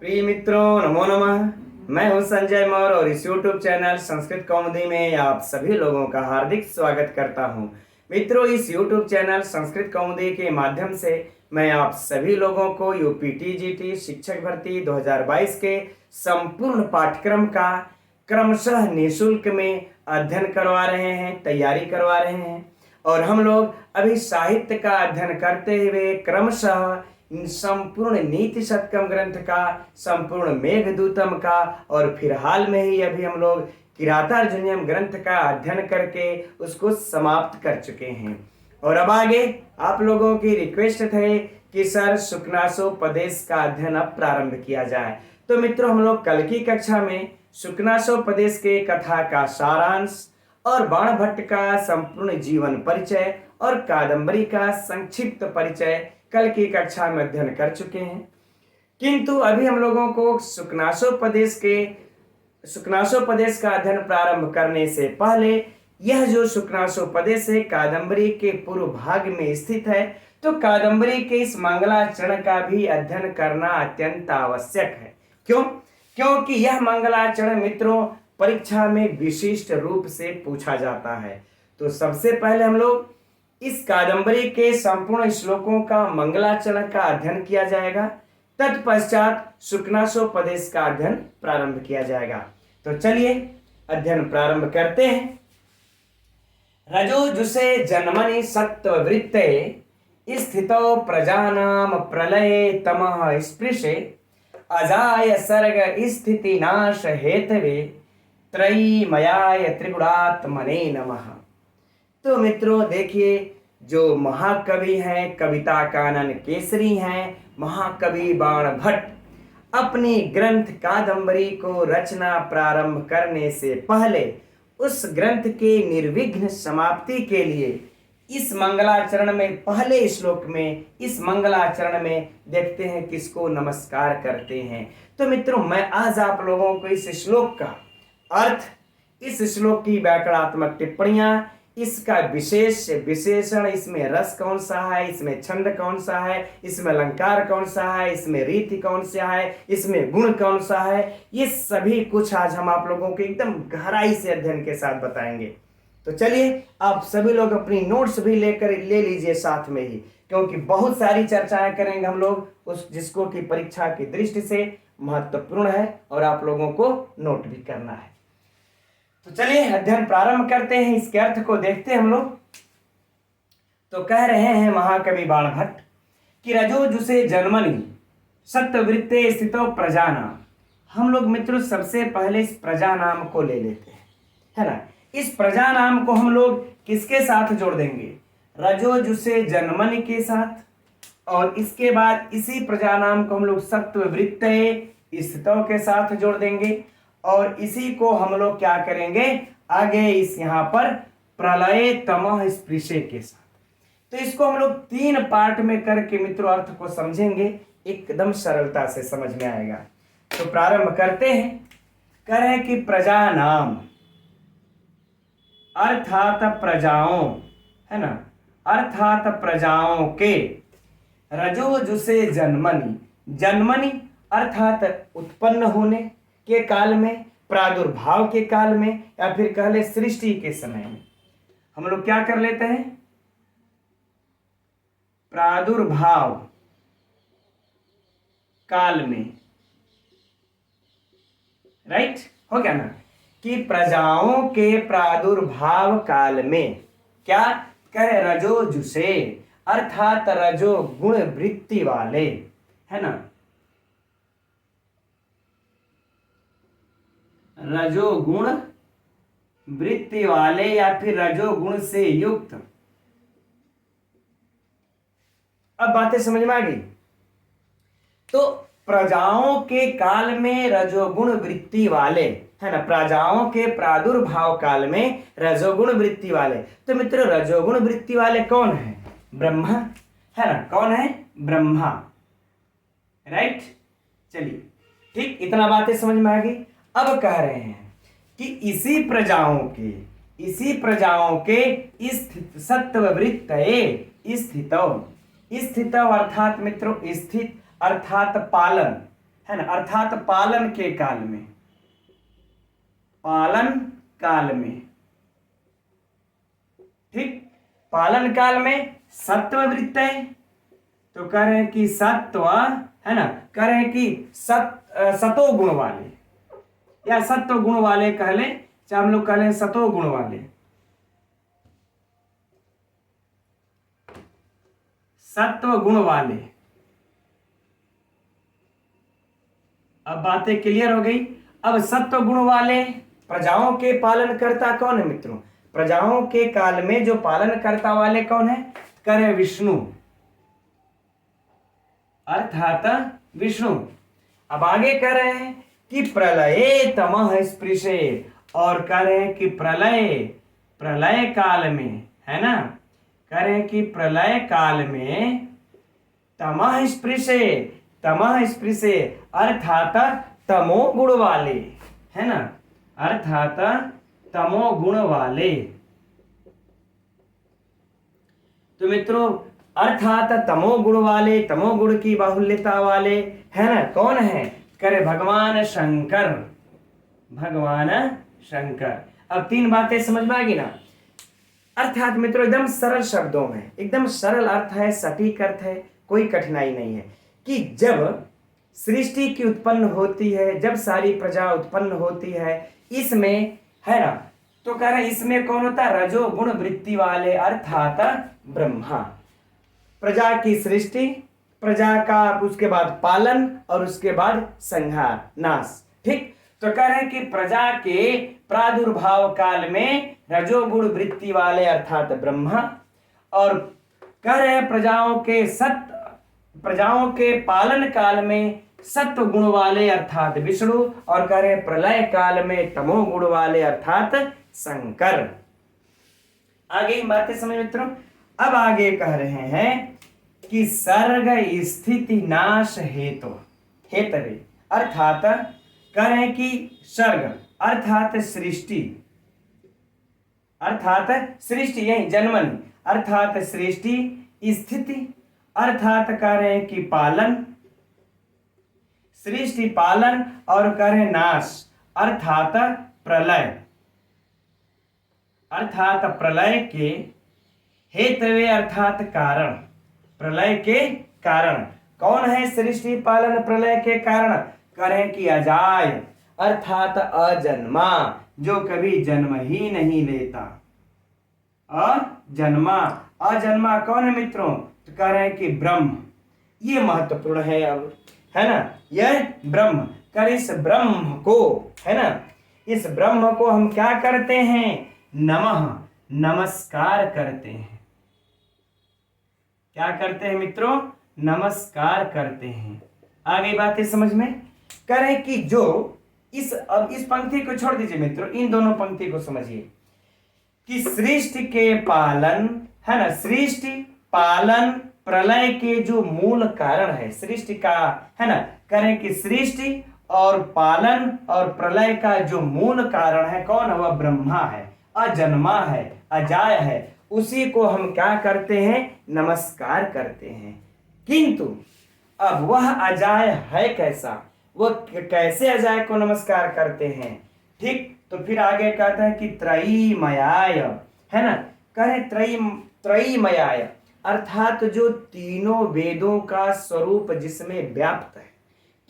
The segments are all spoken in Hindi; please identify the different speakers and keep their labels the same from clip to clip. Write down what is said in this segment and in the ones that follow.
Speaker 1: प्रिय मित्रों, नमो नमः। मैं हूं संजय मौर्य और इस YouTube चैनल संस्कृत कौमुदी में आप सभी लोगों का हार्दिक स्वागत करता हूं। मित्रों, इस YouTube चैनल संस्कृत कौमुदी के माध्यम से मैं आप सभी लोगों को यूपीटीजीटी शिक्षक भर्ती 2022 के संपूर्ण पाठ्यक्रम का क्रमशः निःशुल्क में अध्ययन करवा रहे हैं, तैयारी करवा रहे हैं। और हम लोग अभी साहित्य का अध्ययन करते हुए क्रमशः संपूर्ण नीति शतकम ग्रंथ का, संपूर्ण मेघदूतम का और फिर हाल में ही अभी हम लोग किरातार्जुनीयम ग्रंथ का अध्ययन करके उसको समाप्त कर चुके हैं। और अब आगे आप लोगों की रिक्वेस्ट है कि सर शुकनासोपदेश का अध्ययन अब प्रारंभ किया जाए। तो मित्रों, हम लोग कल की कक्षा में शुकनासोपदेश के कथा का सारांश और बाणभट्ट का संपूर्ण जीवन परिचय और कादंबरी का संक्षिप्त परिचय कल की कक्षा में अध्ययन कर चुके हैं। किंतु अभी हम लोगों को शुकनासोपदेश का अध्ययन प्रारंभ करने से पहले यह जो शुकनासोपदेश है कादंबरी के पूर्व भाग में स्थित है, तो कादंबरी के इस मंगलाचरण का भी अध्ययन करना अत्यंत आवश्यक है। क्यों? क्योंकि यह मंगलाचरण मित्रों परीक्षा में विशिष्ट रूप से पूछा जाता है। तो सबसे पहले हम लोग इस कादंबरी के संपूर्ण श्लोकों का मंगलाचरण का अध्ययन किया जाएगा, तत्पश्चात शुकनासोपदेश का अध्ययन प्रारंभ किया जाएगा। तो चलिए अध्ययन प्रारंभ करते हैं। रजोजुषे जन्मनि सत्त्ववृत्ते स्थितो प्रजानां प्रलये तमः स्पृशे अजाय सर्ग स्थिति नाश हेतवे त्रयीमयाय त्रिगुणात्मने नमः। तो मित्रों देखिए, जो महाकवि हैं, कविता कानन केसरी हैं, महाकवि बाणभट्ट अपनी ग्रंथ कादंबरी को रचना प्रारंभ करने से पहले उस ग्रंथ के निर्विघ्न समाप्ति के लिए इस मंगलाचरण में, पहले श्लोक में, इस मंगलाचरण में देखते हैं किसको नमस्कार करते हैं। तो मित्रों, मैं आज आप लोगों को इस श्लोक का अर्थ, इस श्लोक की व्याकरणात्मक टिप्पणियां, इसका विशेषण, इसमें रस कौन सा है, इसमें छंद कौन सा है, इसमें अलंकार कौन सा है, इसमें रीति कौन सा है, इसमें गुण कौन सा है, ये सभी कुछ आज हम आप लोगों को एकदम गहराई से अध्ययन के साथ बताएंगे। तो चलिए आप सभी लोग अपनी नोट्स भी ले लीजिए साथ में ही, क्योंकि बहुत सारी चर्चाएं करेंगे हम लोग उस जिसको कि परीक्षा की दृष्टि से महत्वपूर्ण है और आप लोगों को नोट भी करना है। तो चलिए अध्ययन प्रारंभ करते हैं, इसके अर्थ को देखते हैं हम लोग। तो कह रहे हैं महाकवि बाणभट्ट कि रजोजुषे जन्मनि सत्त्ववृत्ते स्थितो प्रजानाम। हम लोग मित्रों सबसे पहले इस प्रजा नाम को ले लेते हैं, है ना। इस प्रजा नाम को हम लोग किसके साथ जोड़ देंगे? रजोजुषे जन्मनि के साथ, और इसके बाद इसी प्रजा नाम को हम लोग सत्त्ववृत्ते स्थितो के साथ जोड़ देंगे, और इसी को हम लोग क्या करेंगे आगे इस यहाँ पर प्रलय तमः स्पृशे के साथ। तो इसको हम लोग 3 पार्ट में करके मित्रों अर्थ को समझेंगे, एकदम सरलता से समझ में आएगा। तो प्रारंभ करते हैं। कह रहे हैं कि प्रजा नाम अर्थात प्रजाओं, है ना, अर्थात प्रजाओं के रजोजुषे जन्मनि, जन्मनि अर्थात उत्पन्न होने के काल में, प्रादुर्भाव के काल में, या फिर कह ले सृष्टि के समय में। हम लोग क्या कर लेते हैं? प्रादुर्भाव काल में, राइट, हो गया ना, कि प्रजाओं के प्रादुर्भाव काल में क्या कहे? रजोजुषे अर्थात रजो गुण वृत्ति वाले, है ना, रजोगुण वृत्ति वाले या फिर रजोगुण से युक्त। अब बातें समझ में आ गई। तो प्रजाओं के काल में रजोगुण वृत्ति वाले, है ना, प्रजाओं के प्रादुर्भाव काल में रजोगुण वृत्ति वाले। तो मित्रों रजोगुण वृत्ति वाले कौन है? ब्रह्मा, है ना, कौन है? ब्रह्मा, राइट। चलिए ठीक, इतना बातें समझ में आ गई। अब कह रहे हैं कि इसी प्रजाओं के सत्त्ववृत्तये स्थितौ, स्थितौ अर्थात मित्रों स्थित अर्थात पालन, है ना, अर्थात पालन के काल में, पालन काल में, ठीक, पालन काल में सत्व वृत्त है, तो कह रहे हैं कि सत्व, है ना, कह रहे हैं कि सतो गुण वाले या सत्व गुण वाले कह ले, चाहे हम लोग कह लें सतो गुण वाले, सत्व गुण वाले। अब बातें क्लियर हो गई। अब सत्व गुण वाले प्रजाओं के पालन करता कौन है मित्रों? प्रजाओं के काल में जो पालन करता वाले कौन है? करे विष्णु, अर्थात विष्णु। अब आगे कह रहे हैं कि प्रलये तमः स्पृशे, और कह रहे हैं कि प्रलय काल में, है ना, कह रहे हैं कि प्रलय काल में तमः स्पृशे अर्थात तमो गुण वाले, है ना, अर्थात तमो गुण वाले। तो मित्रों अर्थात तमो गुण वाले, तमो गुण की बाहुल्यता वाले, है ना, कौन है? करे भगवान शंकर, भगवान शंकर। अब तीन बातें समझ में आ गई ना। अर्थात मित्रों एकदम सरल शब्दों में, एकदम सरल अर्थ है, सटीक अर्थ है, कोई कठिनाई नहीं है कि जब सृष्टि की उत्पन्न होती है, जब सारी प्रजा उत्पन्न होती है, इसमें, है ना, तो कह रहे इसमें कौन होता है? रजोगुण वृत्ति वाले, अर्थात ब्रह्मा। प्रजा की सृष्टि, प्रजा का उसके बाद पालन और उसके बाद संहार, नाश, ठीक। तो कह रहे हैं कि प्रजा के प्रादुर्भाव काल में रजोगुण वृत्ति वाले अर्थात ब्रह्मा, और कह रहे हैं प्रजाओं के पालन काल में सत्व गुण वाले अर्थात विष्णु, और कह रहे हैं प्रलय काल में तमो गुण वाले अर्थात शंकर। आगे बातें समझ मित्रों। अब आगे कह रहे हैं कि सर्ग स्थिति नाश हेतवे, अर्थात कह रहे हैं कि सर्ग अर्थात सृष्टि, अर्थात सृष्टि यही जन्मन, अर्थात सृष्टि, स्थिति अर्थात कह रहे हैं कि पालन, सृष्टि पालन, और कह रहे नाश अर्थात प्रलय, अर्थात प्रलय के हेतवे अर्थात कारण, प्रलय के कारण। कौन है सृष्टि पालन प्रलय के कारण? करें कि अजाय अर्थात अजन्मा, जो कभी जन्म ही नहीं लेता, अजन्मा। अजन्मा कौन है मित्रों? तो कह रहे हैं कि ब्रह्म। ये महत्वपूर्ण है, अब है ना, यह ब्रह्म। कर इस ब्रह्म को, है ना, इस ब्रह्म को हम क्या करते हैं? नमः, नमस्कार करते हैं। क्या करते हैं मित्रों? नमस्कार करते हैं। आगे बातें समझ में। करें कि जो अब इस पंक्ति को छोड़ दीजिए मित्रों, इन दोनों पंक्ति को समझिए कि सृष्टि के पालन, है ना, सृष्टि पालन प्रलय के जो मूल कारण है सृष्टि का, है ना, करें कि सृष्टि और पालन और प्रलय का जो मूल कारण है कौन है? वह ब्रह्मा है, अजन्मा है, अजाय है। उसी को हम क्या करते हैं? नमस्कार करते हैं। किंतु अब वह अजाय है कैसा? वह कैसे अजाय को नमस्कार करते हैं? ठीक, तो फिर आगे कहते हैं कि त्रयीमयाय, है ना, कहें त्रयीमयाय अर्थात जो तीनों वेदों का स्वरूप जिसमें व्याप्त है,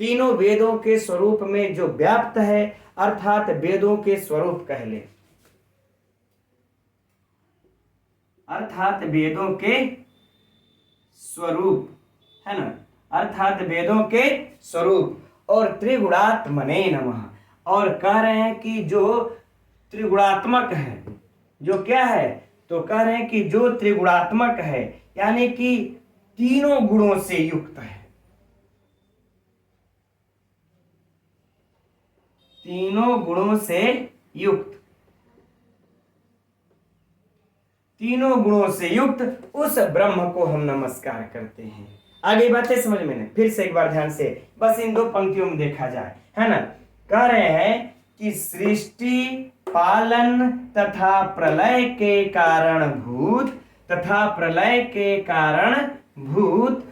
Speaker 1: तीनों वेदों के स्वरूप में जो व्याप्त है, अर्थात वेदों के स्वरूप कह ले, अर्थात वेदों के स्वरूप, है ना, अर्थात वेदों के स्वरूप। और त्रिगुणात्मने नमः, और कह रहे हैं कि जो त्रिगुणात्मक है, जो क्या है? तो कह रहे हैं कि जो त्रिगुणात्मक है, यानी कि तीनों गुणों से युक्त है, तीनों गुणों से युक्त, तीनों गुणों से युक्त उस ब्रह्म को हम नमस्कार करते हैं। आगे बातें समझ में नहीं, फिर से एक बार ध्यान से बस इन दो पंक्तियों में देखा जाए, है ना। कह रहे हैं कि सृष्टि पालन तथा प्रलय के कारण भूत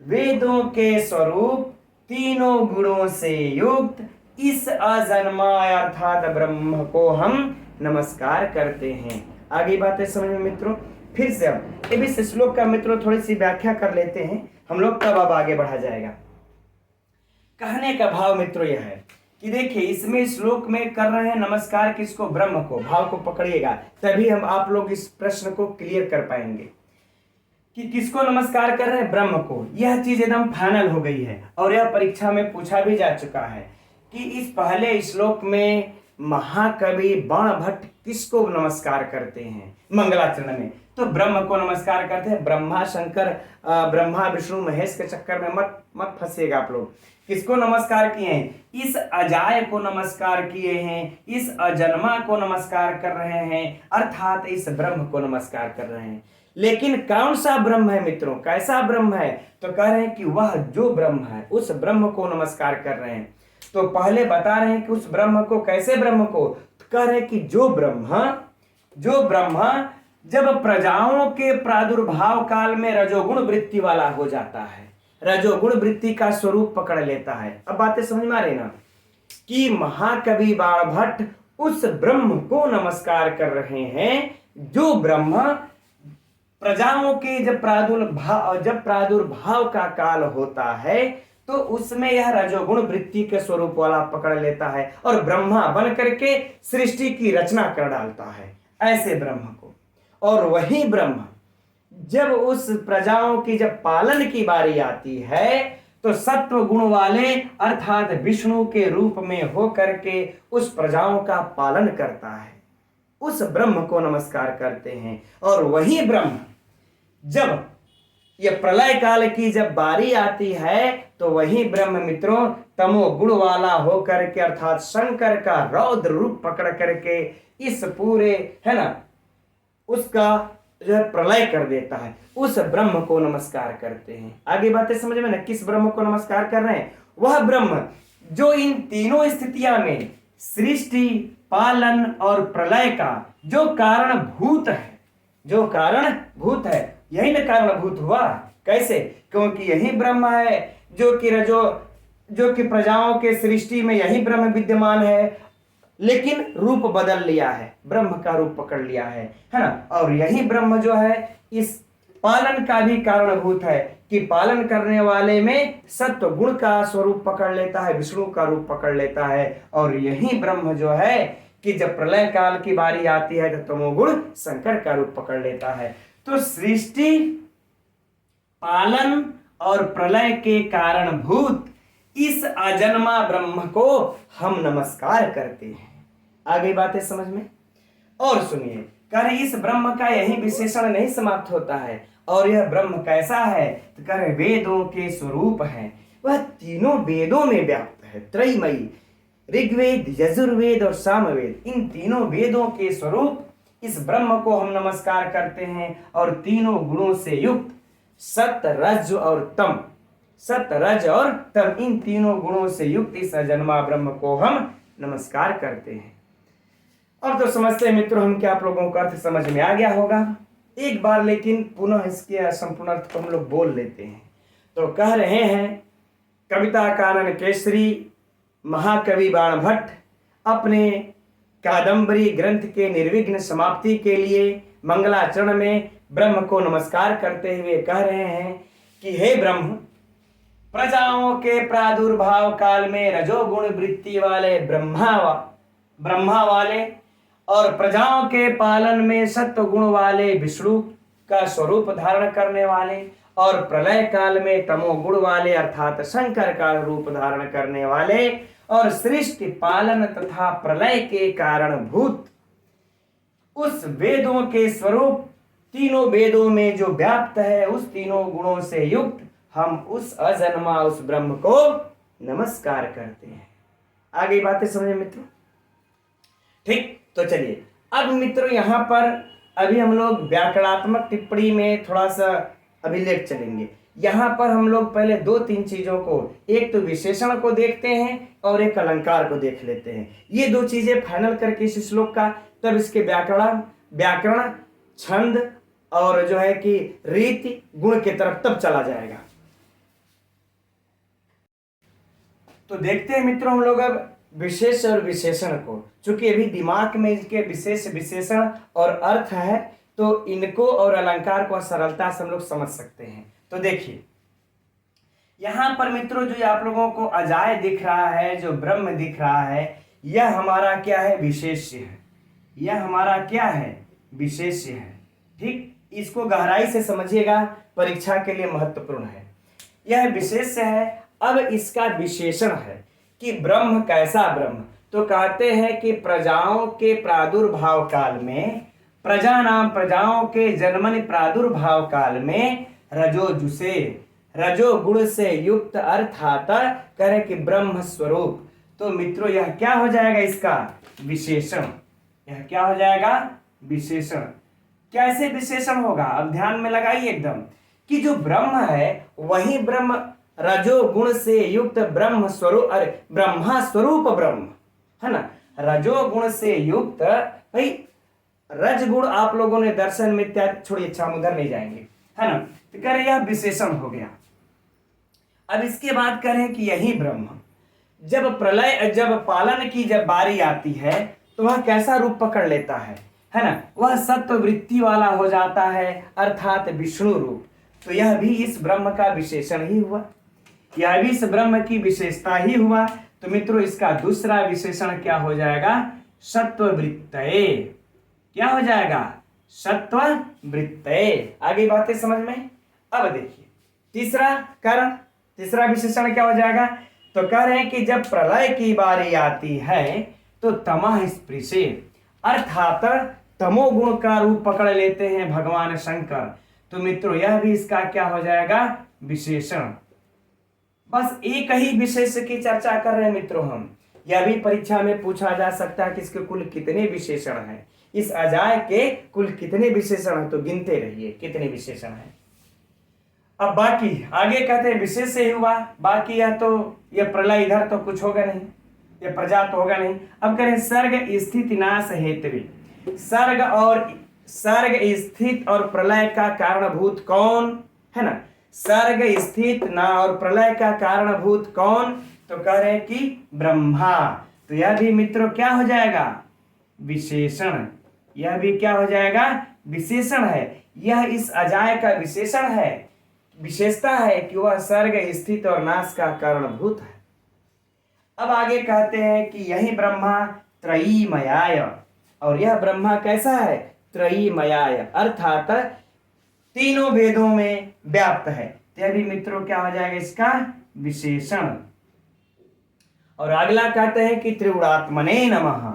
Speaker 1: वेदों के स्वरूप तीनों गुणों से युक्त इस अजन्मा अर्थात ब्रह्म को हम नमस्कार करते हैं। आगे बातें समझ में मित्रों। फिर से अब इस श्लोक का मित्रों थोड़ी सी व्याख्या कर लेते हैं हम लोग, तब अब आगे बढ़ा जाएगा। कहने का भाव मित्रों यह है कि देखिए इसमें श्लोक में कर रहे हैं नमस्कार किसको, ब्रह्म को। भाव को पकड़िएगा तभी हम आप लोग इस प्रश्न को क्लियर कर पाएंगे कि किसको नमस्कार कर रहे हैं, ब्रह्म को। यह चीज एकदम फाइनल हो गई है और यह परीक्षा में पूछा भी जा चुका है कि इस पहले श्लोक में महाकवि बाणभट्ट किसको नमस्कार करते हैं मंगलाचरण में, तो ब्रह्म को नमस्कार करते हैं। ब्रह्मा शंकर ब्रह्मा विष्णु महेश के चक्कर में मत फंसिएगा आप लोग। किसको नमस्कार किए हैं, इस अजाय को नमस्कार किए हैं, इस अजन्मा को नमस्कार कर रहे हैं, अर्थात इस ब्रह्म को नमस्कार कर रहे हैं। लेकिन कौन सा ब्रह्म है मित्रों, कैसा ब्रह्म है, तो कह रहे हैं कि वह जो ब्रह्म है उस ब्रह्म को नमस्कार कर रहे हैं। तो पहले बता रहे हैं कि उस ब्रह्म को, कैसे ब्रह्म को, तो कह रहे हैं कि जो ब्रह्म जब प्रजाओं के प्रादुर्भाव काल में रजोगुण वृत्ति वाला हो जाता है, रजोगुण वृत्ति का स्वरूप पकड़ लेता है। अब बातें समझ में आ रही ना कि महाकवि बाणभट्ट उस ब्रह्म को नमस्कार कर रहे हैं जो ब्रह्म प्रजाओं के जब प्रादुर्भाव का काल होता है तो उसमें यह रजोगुण वृत्ति के स्वरूप वाला पकड़ लेता है और ब्रह्मा बन करके सृष्टि की रचना कर डालता है ऐसे ब्रह्म को। और वही ब्रह्म जब उस प्रजाओं की जब पालन की बारी आती है तो सत्व गुण वाले अर्थात विष्णु के रूप में हो करके उस प्रजाओं का पालन करता है, उस ब्रह्म को नमस्कार करते हैं। और वही ब्रह्म जब यह प्रलय काल की जब बारी आती है तो वही ब्रह्म मित्रों तमो गुण वाला हो करके अर्थात शंकर का रौद्र रूप पकड़ करके इस पूरे है ना उसका जो है प्रलय कर देता है, उस ब्रह्म को नमस्कार करते हैं। आगे बातें समझ में ना, किस ब्रह्म को नमस्कार कर रहे हैं, वह ब्रह्म जो इन तीनों स्थितियां में सृष्टि पालन और प्रलय का जो कारणभूत है, जो कारणभूत है, यही ना कारणभूत हुआ। कैसे, क्योंकि यही ब्रह्म है जो कि प्रजाओं के सृष्टि में यही ब्रह्म विद्यमान है, लेकिन रूप बदल लिया है, ब्रह्म का रूप पकड़ लिया है ना। और यही ब्रह्म जो है इस पालन का भी कारणभूत है कि पालन करने वाले में सत्व गुण का स्वरूप पकड़ लेता है, विष्णु का रूप पकड़ लेता है। और यही ब्रह्म जो है कि जब प्रलय काल की बारी आती है तो तमोगुण शंकर का रूप पकड़ लेता है। तो सृष्टि पालन और प्रलय के कारणभूत इस अजन्मा ब्रह्म को हम नमस्कार करते हैं। आगे बातें समझ में। और सुनिए, कह रहे इस ब्रह्म का यही विशेषण नहीं समाप्त होता है। और यह ब्रह्म कैसा है, तो कह रहे वेदों के स्वरूप है, वह तीनों वेदों में व्याप्त है, त्रयमयी, ऋग्वेद यजुर्वेद और सामवेद, इन तीनों वेदों के स्वरूप इस ब्रह्म को हम नमस्कार करते हैं। और तीनों गुणों से युक्त सत्य रज और तम, सत्य रज और तम, इन तीनों गुणों से युक्त इस अजन्मा ब्रह्म को हम नमस्कार करते हैं। अब तो समझते हैं मित्रों हम कि आप लोगों का अर्थ समझ में आ गया होगा। एक बार लेकिन पुनः इसके संपूर्ण अर्थ को हम लोग बोल लेते हैं। तो कह रहे हैं कविता कानन केसरी महाकवि बाणभट्ट अपने कादंबरी ग्रंथ के निर्विघ्न समाप्ति के लिए मंगलाचरण में ब्रह्म को नमस्कार करते हुए कह रहे हैं कि हे ब्रह्म, प्रजाओं के प्रादुर्भाव काल में रजोगुण वृत्ति वाले ब्रह्मा वाले और प्रजाओं के पालन में सत्व गुण वाले विष्णु का स्वरूप धारण करने वाले और प्रलय काल में तमोगुण वाले अर्थात शंकर का रूप धारण करने वाले और सृष्टि पालन तथा प्रलय के कारणभूत उस वेदों के स्वरूप तीनों वेदों में जो व्याप्त है, उस तीनों गुणों से युक्त हम उस अजन्मा उस ब्रह्म को नमस्कार करते हैं। आगे बातें समझे मित्रों। ठीक, तो चलिए अब मित्रों यहाँ पर अभी हम लोग व्याकरणात्मक टिप्पणी में थोड़ा सा अभी लेट चलेंगे। यहाँ पर हम लोग पहले 2-3 चीजों को, एक तो विशेषण को देखते हैं और एक अलंकार को देख लेते हैं। ये 2 चीजें फाइनल करके इस श्लोक का, तब इसके व्याकरण छंद और जो है कि रीति गुण की तरफ तब चला जाएगा। तो देखते हैं मित्रों हम लोग अब विशेष और विशेषण को। चूंकि अभी दिमाग में इसके विशेष विशेषण और अर्थ है, तो इनको और अलंकार को सरलता से हम लोग समझ सकते हैं। तो देखिए यहां पर मित्रों जो आप लोगों को अजाय दिख रहा है, जो ब्रह्म दिख रहा है, यह हमारा क्या है? विशेष्य है। यह हमारा क्या है? विशेष्य है। ठीक, इसको गहराई से समझिएगा, परीक्षा के लिए महत्वपूर्ण है। यह विशेष्य है। अब इसका विशेषण है कि ब्रह्म कैसा ब्रह्म? तो कहते हैं कि प्रजाओं के प्रादुर्भाव काल में, प्रजाओं के जन्मनि प्रादुर्भाव काल में रजोजुषे, रजोगुण से युक्त अर्थात करें कि ब्रह्म स्वरूप। तो मित्रों यह क्या हो जाएगा? इसका विशेषण। यह क्या हो जाएगा? विशेषण। कैसे विशेषण होगा? अब ध्यान में लगाइए एकदम कि जो ब्रह्म है वही ब्रह्म, रजोगुण से युक्त ब्रह्म स्वरूप, अरे ब्रह्मा स्वरूप ब्रह्म है ना। रजोगुण से युक्त, भाई रजगुण आप लोगों ने दर्शन में इत्यादि छोड़िए, अच्छा हम उधर नहीं जाएंगे, है ना। तो कह रहे यह विशेषण हो गया। अब इसके बाद करें कि यही ब्रह्म जब प्रलय, जब पालन की जब बारी आती है तो वह कैसा रूप पकड़ लेता है ना। वह सत्व वृत्ति वाला हो जाता है, अर्थात विष्णु रूप। तो यह भी इस ब्रह्म का विशेषण ही हुआ, यह भी इस ब्रह्म की विशेषता ही हुआ। तो मित्रों इसका दूसरा विशेषण क्या हो जाएगा? सत्ववृत्तये। क्या हो जाएगा? सत्ववृत्तये। आगे बातें समझ में। अब देखिए तीसरा कारण, तीसरा विशेषण क्या हो जाएगा? तो कह रहे हैं कि जब प्रलय की बारी आती है तो तमः स्पृशे, अर्थात तमोगुण का रूप पकड़ लेते हैं भगवान शंकर। तो मित्रों यह भी इसका क्या हो जाएगा? विशेषण। बस एक ही विशेष की चर्चा कर रहे हैं मित्रों हम। यह भी परीक्षा में पूछा जा सकता है कि इसके कुल कितने विशेषण हैं, इस अजाय के कुल कितने विशेषण हैं, तो गिनते रहिए कितने विशेषण हैं। अब बाकी आगे कहते हैं विशेष से ही हुआ, बाकी यह तो यह प्रलय इधर तो कुछ होगा नहीं, यह प्रजा तो होगा नहीं। अब करें सर्ग स्थिति नाश हेतु। सर्ग स्थित और प्रलय का कारणभूत कौन है ना। सर्ग स्थित ना और प्रलय का कारणभूत कौन? तो कह रहे हैं कि ब्रह्मा। तो यह भी मित्रों क्या हो जाएगा? विशेषण। यह भी क्या हो जाएगा? विशेषण है। यह इस अजाय का विशेषण है, विशेषता है कि वह सर्ग स्थित और नाश का कारणभूत है। अब आगे कहते हैं कि यही ब्रह्मा त्रयीमयाय, और यह ब्रह्मा कैसा है? त्रयीमयाय, अर्थात तीनों वेदों में व्याप्त है। यह भी मित्रों क्या हो जाएगा? इसका विशेषण। और अगला कहते हैं कि त्रिगुणात्मने नमः।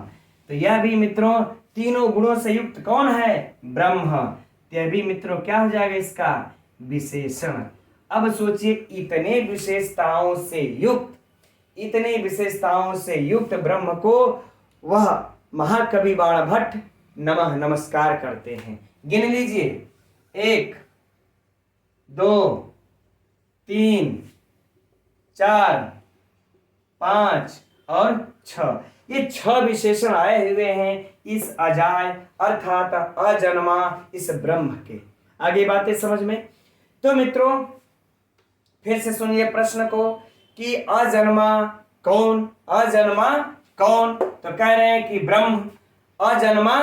Speaker 1: तो यह भी मित्रों तीनों गुणों से युक्त कौन है? ब्रह्म। यह भी मित्रों क्या हो जाएगा? इसका विशेषण। अब सोचिए इतने विशेषताओं से युक्त, इतने विशेषताओं से युक्त ब्रह्म को वह महाकवि बाणभट्ट नमः नमस्कार करते हैं। गिन लीजिए 1 2 3 4 5 और 6। ये 6 विशेषण आए हुए हैं इस अजाय अर्थात अजन्मा इस ब्रह्म के। आगे बातें समझ में। तो मित्रों फिर से सुनिए प्रश्न को कि अजन्मा कौन? अजन्मा कौन? तो कह रहे हैं कि ब्रह्म अजन्मा।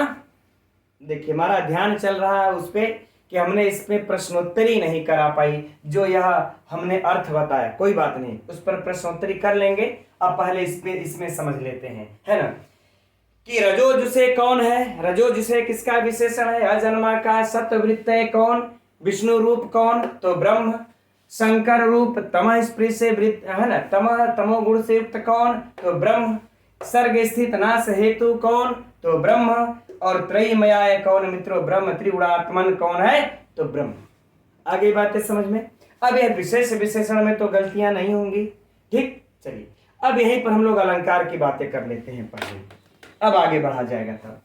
Speaker 1: देखिए हमारा ध्यान चल रहा है उस पे कि हमने इस पे प्रश्नोत्तरी नहीं करा पाई, जो यह हमने अर्थ बताया, कोई बात नहीं, उस पर प्रश्नोत्तरी कर लेंगे। अब पहले इसमें समझ लेते हैं, है ना, कि रजोजुषे कौन है? रजोजुषे किसका विशेषण है? अजन्मा का। सत्ववृत्तये कौन? विष्णु रूप कौन? तो ब्रह्म। शंकर रूप तमः स्पृशे वृत्त है ना, तमोगुण से युक्त कौन? तो ब्रह्म। सर्ग स्थित नाश हेतु कौन? तो ब्रह्म। और त्रयीमयाय कौन मित्रों? ब्रह्म। त्रिगुणात्मन कौन है? तो ब्रह्म। आगे बातें समझ में। अब यह विशेष विशेषण में तो गलतियां नहीं होंगी, ठीक। चलिए अब यहीं पर हम लोग अलंकार की बातें कर लेते हैं पहले, अब आगे बढ़ा जाएगा। तब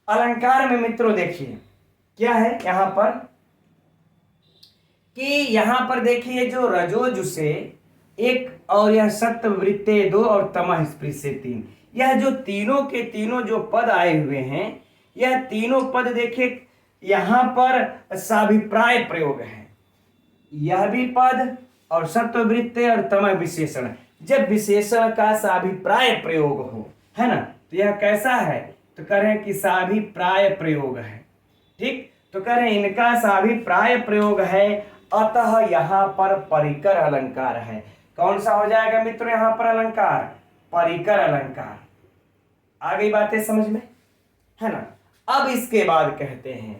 Speaker 1: अलंकार में मित्रों देखिए क्या है यहाँ पर, कि यहाँ पर देखिए जो रजोजुषे 1 और यह सत्ववृत्ते 2 और तमः स्पृशे 3, यह जो तीनों के तीनों जो पद आए हुए हैं, यह तीनों पद देखिए यहाँ पर साभिप्राय प्रयोग है। यह भी पद और सत्ववृत्तय और तमः विशेषण, जब विशेषण का साभिप्राय प्रयोग हो, है ना, तो यह कैसा है, तो कह रहे हैं कि साभिप्राय प्रयोग है। ठीक, तो कह रहे हैं इनका साभिप्राय प्रयोग है, अतः यहाँ पर परिकर अलंकार है। कौन सा हो जाएगा मित्रों यहाँ पर अलंकार, परिकर अलंकार। आ गई बातें समझ में, है ना। अब इसके बाद कहते हैं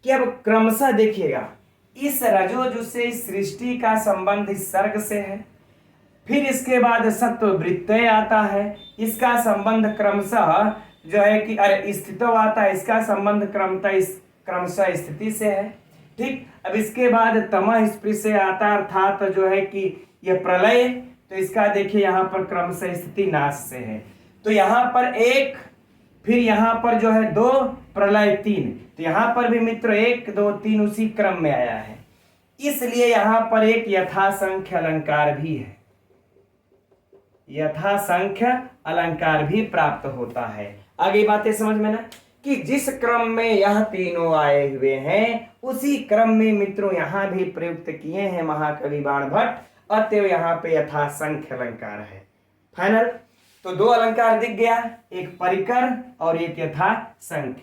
Speaker 1: कि अब क्रमशः देखिएगा, इस रजोजुष से सृष्टि का संबंध इस सर्ग से है, फिर इसके बाद सत्ववृत्तय आता है, इसका संबंध क्रमशः जो है कि अरे स्थितो आता है, इसका संबंध क्रमशः स्थिति से है। ठीक, अब इसके बाद तमः स्पृश्य आता है, अर्थात जो है कि यह प्रलय, तो इसका देखिए यहाँ पर क्रमशः स्थिति नाश से है। तो यहाँ पर एक, फिर यहाँ पर जो है दो, प्रलय तीन, तो यहाँ पर भी मित्र 1 2 3 उसी क्रम में आया है, इसलिए यहाँ पर एक यथासंख्य अलंकार भी है, यथासंख्य अलंकार भी प्राप्त होता है। आगे बातें समझ में ना, कि जिस क्रम में यह तीनों आए हुए हैं उसी क्रम में मित्रों यहाँ भी प्रयुक्त किए हैं महाकवि बाणभट्ट, अतएव यहाँ पे यथासंख्य अलंकार है। फाइनल, तो दो अलंकार दिख गया, एक परिकर और एक यथासंख्य।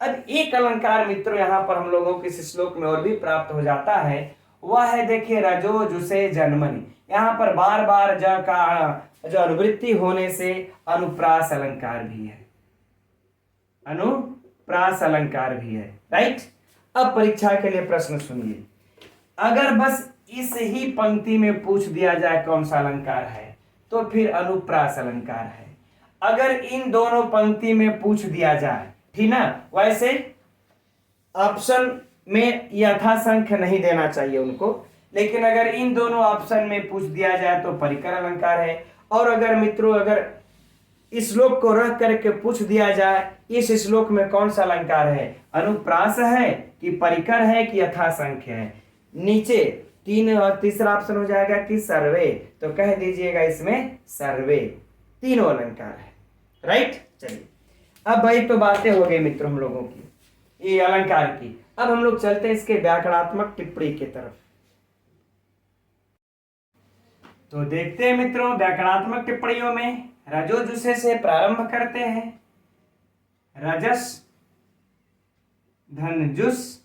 Speaker 1: अब एक अलंकार मित्रों यहाँ पर हम लोगों के इस श्लोक में और भी प्राप्त हो जाता है, वह है देखिए रजो जुसे जन्मनि। यहाँ पर बार बार ज का जो अनुवृत्ति होने से अनुप्रास अलंकार भी है, अनुप्रास अलंकार भी है। राइट, अब परीक्षा के लिए प्रश्न सुनिए, अगर बस इस ही पंक्ति में पूछ दिया जाए कौन सा अलंकार है तो फिर अनुप्रास अलंकार है। अगर इन दोनों पंक्ति में पूछ दिया जाए, ठीक ना, वैसे ऑप्शन में यथासंख्य नहीं देना चाहिए उनको, लेकिन अगर इन दोनों ऑप्शन में पूछ दिया जाए तो परिकर अलंकार है। और अगर मित्रों अगर इस श्लोक को रख करके पूछ दिया जाए इस श्लोक में कौन सा अलंकार है, अनुप्रास है कि परिकर है कि यथासंख्य है, नीचे तीन और तीसरा ऑप्शन हो जाएगा कि सर्वे, तो कह दीजिएगा इसमें सर्वे, तीनों अलंकार है। राइट, चलिए अब भाई तो बातें हो गई मित्रों हम लोगों की ये अलंकार की। अब हम लोग चलते हैं इसके व्याकरणात्मक टिप्पणी की तरफ। तो देखते हैं मित्रों व्याकरणात्मक टिप्पणियों में रजोजुषे से प्रारंभ करते हैं। रजस धन जुस,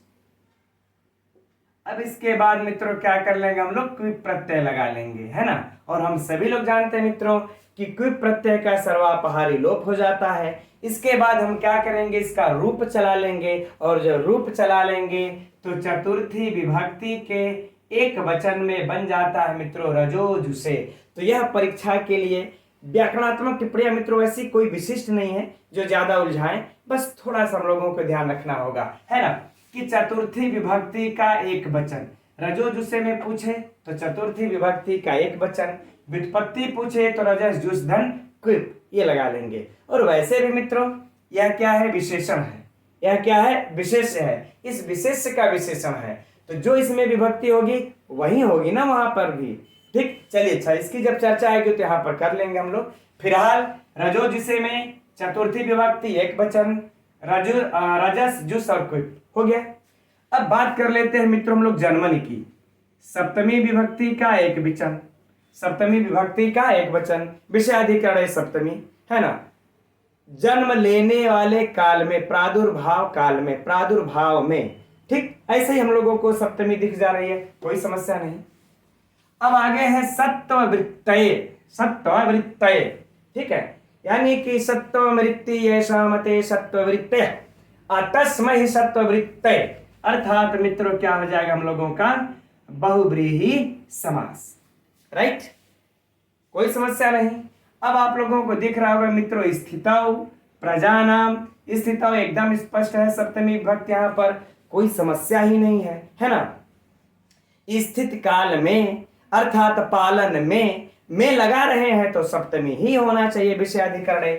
Speaker 1: अब इसके बाद मित्रों क्या कर लेंगे हम लोग, क्विप प्रत्यय लगा लेंगे, है ना। और हम सभी लोग जानते हैं मित्रों कि क्विप प्रत्यय का सर्वापहारी लोप हो जाता है। इसके बाद हम क्या करेंगे, इसका रूप चला लेंगे, और जब रूप चला लेंगे तो चतुर्थी विभक्ति के एक वचन में बन जाता है मित्रों रजोजुषे। तो यह परीक्षा के लिए व्याकरणात्मक टिप्पणियां मित्रों ऐसी कोई विशिष्ट नहीं है जो ज्यादा उलझाएं, बस थोड़ा सा हम लोगों को ध्यान रखना होगा, है ना, कि चतुर्थी विभक्ति का एक वचन, रजोजुषे में पूछे तो चतुर्थी विभक्ति का एक वचन, व्युत्पत्ति पूछे तो रजस जुस धन क्विप, ये लगा लेंगे। और वैसे भी मित्रों यह क्या है, विशेषण है, यह क्या है, विशेष्य है, इस विशेष्य का विशेषण है, तो जो इसमें विभक्ति होगी वही होगी ना वहां पर भी। ठीक, चलिए अच्छा, इसकी जब चर्चा आएगी तो यहाँ पर कर लेंगे हम लोग। फिलहाल रजोजुषे में चतुर्थी विभक्ति एक वचन, रजस जुस और क्विप हो गया। अब बात कर लेते हैं मित्रों हम लोग जन्मनि की, सप्तमी विभक्ति का एक वचन, सप्तमी विभक्ति का एक वचन, विषयाधिकरण है सप्तमी, है ना। जन्म लेने वाले काल में, प्रादुर्भाव काल में, प्रादुर्भाव में, ठीक, ऐसे ही हम लोगों को सप्तमी दिख जा रही है, कोई समस्या नहीं। अब आगे है सत्ववृत्तये, सत्ववृत्तये, ठीक है, यानी कि सत्ववृत्ति येषां मते सत्ववृत्तय तस्मै सत्ववृत्तये, अर्थात मित्रों क्या हो जाएगा हम लोगों का बहुव्रीहि समास। राइट, कोई समस्या नहीं। अब आप लोगों को दिख रहा होगा मित्रों स्थितौ प्रजानाम, स्थितौ एकदम स्पष्ट है, सप्तमी विभक्ति यहाँ पर कोई समस्या ही नहीं है, है ना। स्थित काल में अर्थात पालन में लगा रहे हैं तो सप्तमी ही होना चाहिए, विषयाधिकरण।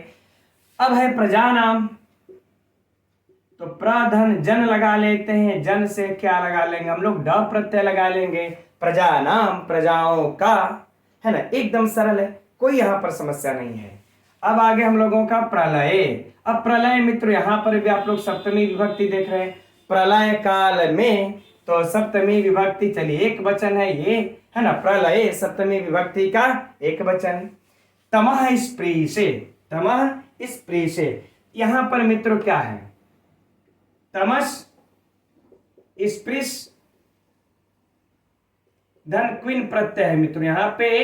Speaker 1: अब है प्रजानाम, तो प्रधन जन लगा लेते हैं, जन से क्या लगा लेंगे हम लोग, ड प्रत्यय लगा लेंगे, प्रजानाम प्रजाओं का, है ना, एकदम सरल है, कोई यहाँ पर समस्या नहीं है। अब आगे हम लोगों का प्रलय। अब प्रलय मित्र यहाँ पर भी आप लोग सप्तमी विभक्ति देख रहे हैं, प्रलय काल में तो सप्तमी विभक्ति, चलिए एक वचन है ये, है ना, प्रलय सप्तमी विभक्ति का एक वचन। तमः स्पृशे, तमः स्पृशे, यहां पर मित्रों क्या है, तमस स्पृश धन क्विन प्रत्यय है मित्रों, यहाँ पे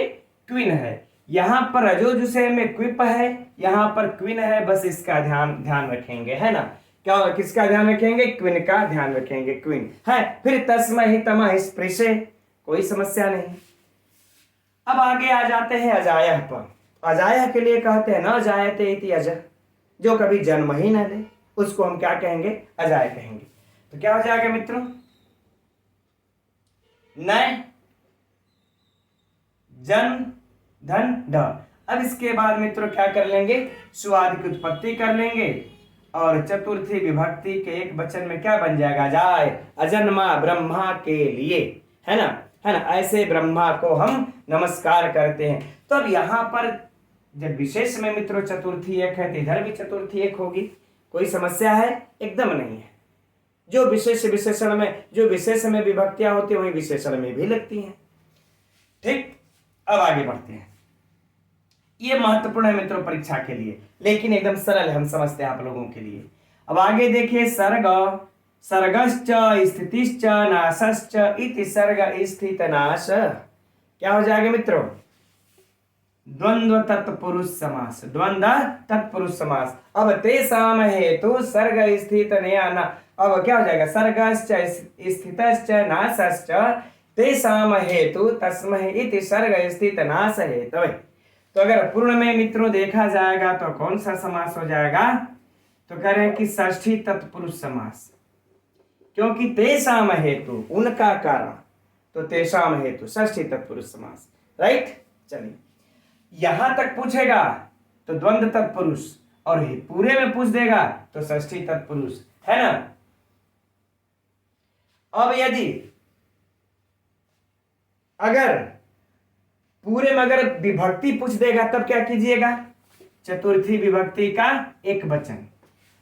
Speaker 1: क्विन है, यहाँ पर अजोजुसे में क्विप है, यहाँ पर क्विन है, बस इसका ध्यान रखेंगे, है ना। क्या किसका ध्यान रखेंगे, क्विन का ध्यान रखेंगे, क्विन है। फिर तस्मै तमः स्पृशे, कोई समस्या नहीं। अब आगे आ जाते हैं अजायः पर। अजायः के लिए कहते हैं न जायते इति अज, जो कभी जन्म ही न ले उसको हम क्या कहेंगे, अजाय कहेंगे। तो क्या हो जाएगा मित्रों, न जन धन ढ। अब इसके बाद मित्रों क्या कर लेंगे, सुआदि की उत्पत्ति कर लेंगे और चतुर्थी विभक्ति के एक वचन में क्या बन जाएगा, जाय अजन्मा ब्रह्मा के लिए, है ना, है ना, ऐसे ब्रह्मा को हम नमस्कार करते हैं। तो अब यहाँ पर जब विशेष में मित्रों चतुर्थी एक है तो इधर भी चतुर्थी एक होगी, कोई समस्या है, एकदम नहीं है। जो विशेष विशेषण में, जो विशेष में विभक्तियां होती है वही विशेषण में भी लगती हैं। ठीक, अब आगे बढ़ते हैं। ये महत्वपूर्ण है मित्रों परीक्षा के लिए, लेकिन एकदम सरल है, हम समझते हैं आप लोगों के लिए। अब आगे देखिए, सर्ग, सर्गश्च स्थितिश्च नाशश्च इति सर्ग स्थित नाश, क्या हो जाएगा मित्रों, द्वंद्व तत्पुरुष समास, द्वंद्व तत्पुरुष समास। अब तेषाम हेतु सर्ग स्थित नया न, अब क्या हो जाएगा, सर्गश्च स्थितश्च नाशश्च तेषाम हेतु तस्मै इति सर्ग स्थित नाश हेतु। तो अगर पूर्ण में मित्रों देखा जाएगा तो कौन सा समास हो जाएगा, तो कह रहे हैं कि षष्ठी तत्पुरुष समास, क्योंकि तेषाम हेतु उनका कारण, तो तेषाम हेतु षष्ठी तत्पुरुष समास, राइट। चलिए यहां तक पूछेगा तो द्वंद्व तत्पुरुष, और पूरे में पूछ देगा तो षष्ठी तत्पुरुष, है ना। अब यदि अगर पूरे में अगर विभक्ति पूछ देगा तब क्या कीजिएगा, चतुर्थी विभक्ति का एक वचन,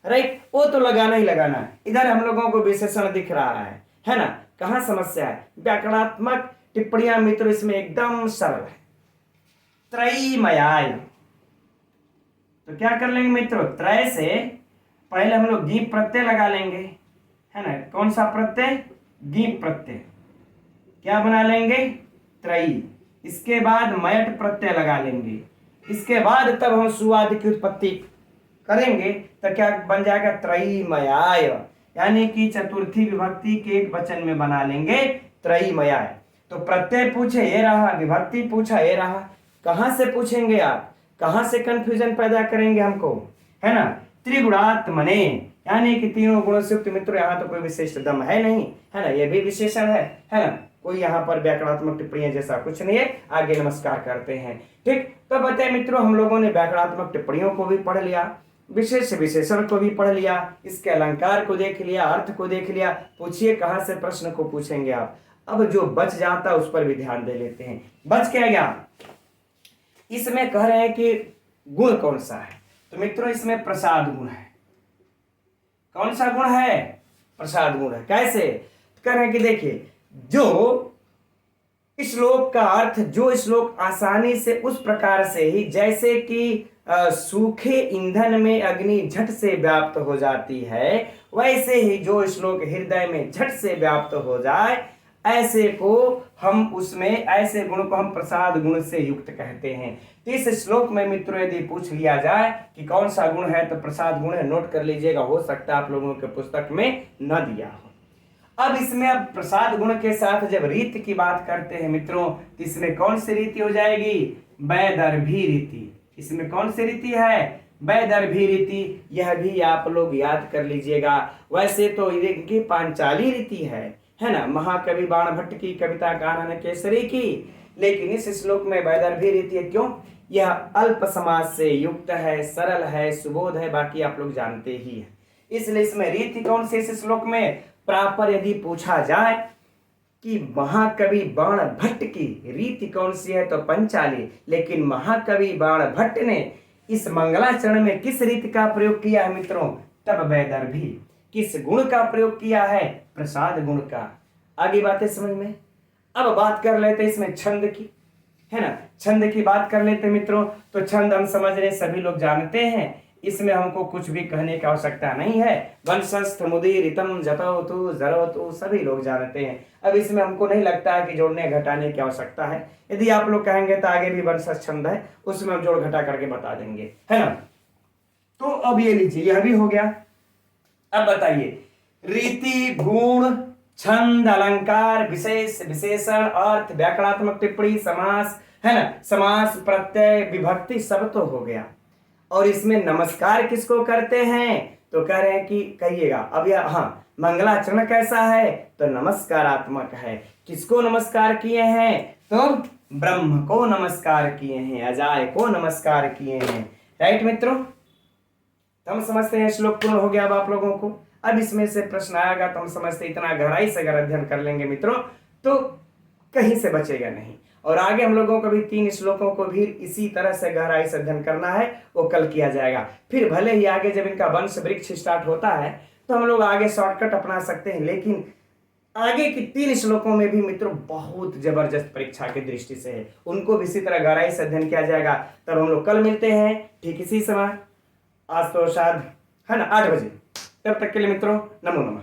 Speaker 1: राइट, वो तो लगाना ही लगाना है। इधर हम लोगों को विशेषण दिख रहा है ना, कहां समस्या है, व्याकरणात्मक टिप्पणियां मित्रों इसमें एकदम सरल है। त्रयीमयाय, तो क्या कर लेंगे मित्रों, त्रय से पहले हम लोग गीप प्रत्यय लगा लेंगे, है ना, कौन सा प्रत्यय, गीप प्रत्यय, क्या बना लेंगे, त्रयी। इसके बाद मयट प्रत्यय लगा लेंगे, इसके बाद तब हम सुआदि की उत्पत्ति करेंगे तो क्या बन जाएगा, त्रयीमयाय, यानी कि चतुर्थी विभक्ति के एक वचन में बना लेंगे त्रयीमयाय। तो प्रत्यय पूछे ये रहा, विभक्ति पूछा ये रहा, कहां से पूछेंगे आप, कहां से कंफ्यूजन पैदा करेंगे हमको, है ना। त्रिगुणात्मने, यानी कि तीनों गुणों से युक्त मित्रों, यहाँ तो कोई विशेष दम है नहीं, है ना, ये भी विशेषण है ना, कोई यहाँ पर व्याकरणात्मक टिप्पणियां जैसा कुछ नहीं है। आगे नमस्कार करते हैं। ठीक, तो बताए मित्रों हम लोगों ने व्याकरणात्मक टिप्पणियों को भी पढ़ लिया, विशेष विशेषण को भी पढ़ लिया, इसके अलंकार को देख लिया, अर्थ को देख लिया। पूछिए कहां से प्रश्न को पूछेंगे आप। अब जो बच जाता है उस पर भी ध्यान दे लेते हैं। बच क्या गया, इसमें कह रहे हैं कि गुण कौन सा है, तो मित्रों इसमें प्रसाद गुण है। कौन सा गुण है, प्रसाद गुण है। कैसे, कह रहे हैं कि देखिए जो श्लोक का अर्थ, जो श्लोक आसानी से उस प्रकार से ही जैसे कि सूखे ईंधन में अग्नि झट से व्याप्त हो जाती है, वैसे ही जो श्लोक हृदय में झट से व्याप्त हो जाए, ऐसे को हम उसमें, ऐसे गुण को हम प्रसाद गुण से युक्त कहते हैं। तो इस श्लोक में मित्रों यदि पूछ लिया जाए कि कौन सा गुण है, तो प्रसाद गुण है, नोट कर लीजिएगा, हो सकता है आप लोगों के पुस्तक में न दिया हो। अब इसमें अब प्रसाद गुण के साथ जब रीति की बात करते हैं मित्रों, तो इसमें कौन सी रीति हो जाएगी, वैदर्भी रीति। इसमें कौन सी रीति है, वैदर्भी रीति। यह भी आप लोग याद कर लीजिएगा। वैसे तो इनकी पांचाली रीति है ना, महाकवि बाण भट्ट की कविता कानन केसरी की, लेकिन इस श्लोक में वैदर्भी रीति है। क्यों, यह अल्प समास से युक्त है, सरल है, सुबोध है, बाकी आप लोग जानते ही हैं। इसलिए इसमें रीति कौन सी इस श्लोक में प्रॉपर यदि पूछा जाए कि महाकवि बाण भट्ट की रीति कौन सी है, तो पंचाली। लेकिन महाकवि बाण भट्ट ने इस मंगलाचरण में किस रीति का प्रयोग किया है मित्रों, तब वैदर्भी। किस गुण का प्रयोग किया है, प्रसाद गुण का। आगे बातें समझ में। अब बात कर लेते इसमें छंद की, है ना। छंद की बात कर लेते मित्रों। तो छंद हम समझ रहे, सभी लोग जानते हैं, इसमें हमको कुछ भी कहने की आवश्यकता नहीं है। वंशस्थ मुदि रितम जतौतु जरौतु सभी लोग जानते हैं। अब इसमें हमको नहीं लगता है कि जोड़ने घटाने की आवश्यकता है। यदि आप लोग कहेंगे तो आगे भी वंशस्थ छंद है, उसमें हम जोड़ घटा करके बता देंगे, है ना। तो अब ये लीजिए, यह भी हो गया। अब बताइए, रीति, गुण, छंद, अलंकार, विशेष, विशेषण, अर्थ, व्याकरणात्मक टिप्पणी, समास, है ना, समास, प्रत्यय, विभक्ति, सब तो हो गया। और इसमें नमस्कार किसको करते हैं, तो कह रहे हैं कि कहिएगा अब यह, हाँ, मंगलाचरण कैसा है, तो नमस्कारात्मक है। किसको नमस्कार किए हैं, तो ब्रह्म को नमस्कार किए हैं, अजाय को नमस्कार किए हैं। राइट मित्रों, तो हम समझते हैं श्लोक पूर्ण हो गया अब आप लोगों को। अब इसमें से प्रश्न आएगा तो हम समझते इतना गहराई से अगर अध्ययन कर लेंगे मित्रों तो कहीं से बचेगा नहीं। और आगे हम लोगों को भी 3 श्लोकों को भी इसी तरह से गहराई से अध्ययन करना है, वो कल किया जाएगा। फिर भले ही आगे जब इनका वंश वृक्ष स्टार्ट होता है तो हम लोग आगे शॉर्टकट अपना सकते हैं, लेकिन आगे की 3 श्लोकों में भी मित्रों बहुत जबरदस्त परीक्षा की दृष्टि से है, उनको भी इसी तरह गहराई से अध्ययन किया जाएगा। तब हम लोग कल मिलते हैं ठीक इसी समय, आज तो शायद, है ना, 8 बजे। तब तक के लिए मित्रों नमो नमः।